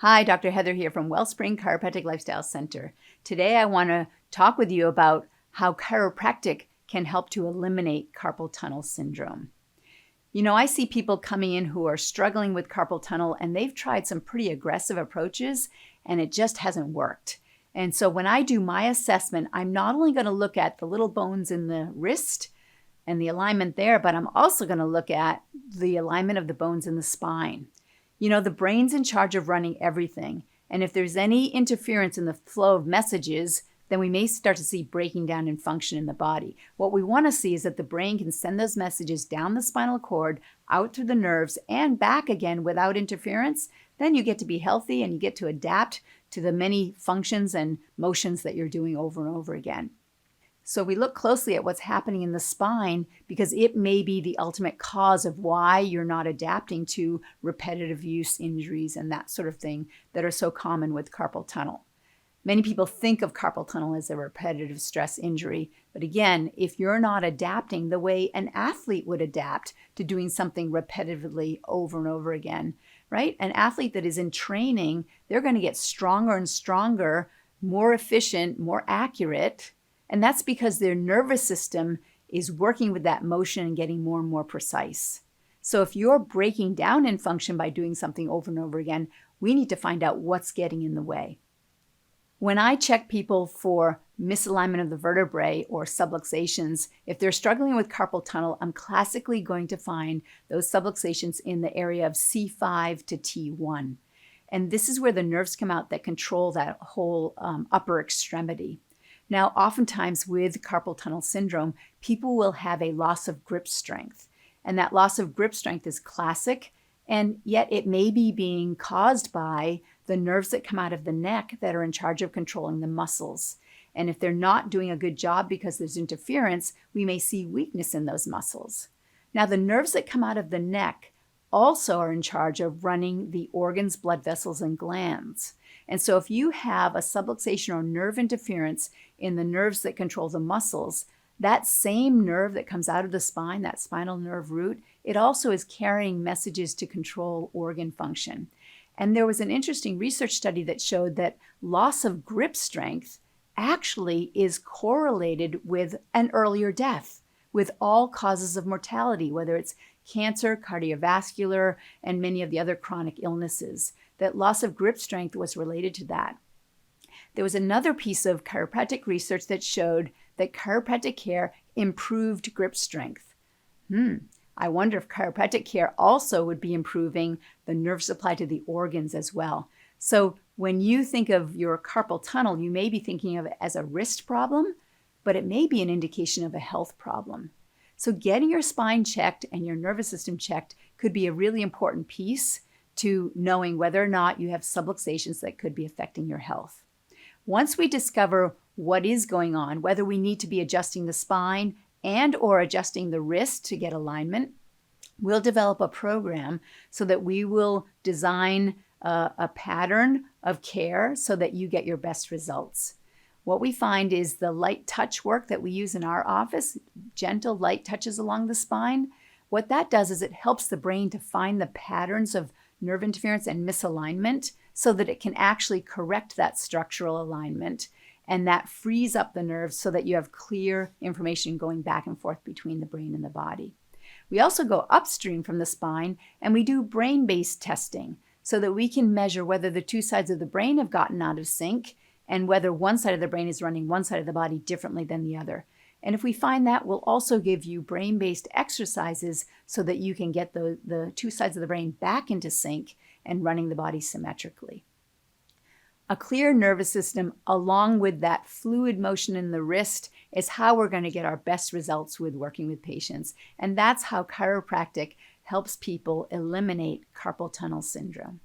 Hi, Dr. Heather here from Wellspring Chiropractic Lifestyle Center. Today I want to talk with you about how chiropractic can help to eliminate carpal tunnel syndrome. I see people coming in who are struggling with carpal tunnel and they've tried some pretty aggressive approaches and it just hasn't worked. And so when I do my assessment, I'm not only going to look at the little bones in the wrist and the alignment there, but I'm also going to look at the alignment of the bones in the spine. The brain's in charge of running everything. And if there's any interference in the flow of messages, then we may start to see breaking down in function in the body. What we want to see is that the brain can send those messages down the spinal cord, out through the nerves, and back again without interference. Then you get to be healthy and you get to adapt to the many functions and motions that you're doing over and over again. So we look closely at what's happening in the spine because it may be the ultimate cause of why you're not adapting to repetitive use injuries and that sort of thing that are so common with carpal tunnel. Many people think of carpal tunnel as a repetitive stress injury, but again, if you're not adapting the way an athlete would adapt to doing something repetitively over and over again, right? An athlete that is in training, they're going to get stronger and stronger, more efficient, more accurate. And that's because their nervous system is working with that motion and getting more and more precise. So if you're breaking down in function by doing something over and over again, we need to find out what's getting in the way. When I check people for misalignment of the vertebrae or subluxations, if they're struggling with carpal tunnel, I'm classically going to find those subluxations in the area of C5 to T1. And this is where the nerves come out that control that whole upper extremity. Now, oftentimes with carpal tunnel syndrome, people will have a loss of grip strength. And that loss of grip strength is classic, and yet it may be being caused by the nerves that come out of the neck that are in charge of controlling the muscles. And if they're not doing a good job because there's interference, we may see weakness in those muscles. Now, the nerves that come out of the neck also are in charge of running the organs, blood vessels, and glands. And so if you have a subluxation or nerve interference in the nerves that control the muscles, that same nerve that comes out of the spine, that spinal nerve root, it also is carrying messages to control organ function. And there was an interesting research study that showed that loss of grip strength actually is correlated with an earlier death, with all causes of mortality, whether it's cancer, cardiovascular, and many of the other chronic illnesses. That loss of grip strength was related to that. There was another piece of chiropractic research that showed that chiropractic care improved grip strength. I wonder if chiropractic care also would be improving the nerve supply to the organs as well. So when you think of your carpal tunnel, you may be thinking of it as a wrist problem, but it may be an indication of a health problem. So getting your spine checked and your nervous system checked could be a really important piece to knowing whether or not you have subluxations that could be affecting your health. Once we discover what is going on, whether we need to be adjusting the spine and or adjusting the wrist to get alignment, we'll develop a program so that we will design a pattern of care so that you get your best results. What we find is the light touch work that we use in our office, gentle light touches along the spine. What that does is it helps the brain to find the patterns of nerve interference and misalignment so that it can actually correct that structural alignment. And that frees up the nerves so that you have clear information going back and forth between the brain and the body. We also go upstream from the spine and we do brain-based testing so that we can measure whether the two sides of the brain have gotten out of sync and whether one side of the brain is running one side of the body differently than the other. And if we find that, we'll also give you brain-based exercises so that you can get the two sides of the brain back into sync and running the body symmetrically. A clear nervous system along with that fluid motion in the wrist is how we're going to get our best results with working with patients. And that's how chiropractic helps people eliminate carpal tunnel syndrome.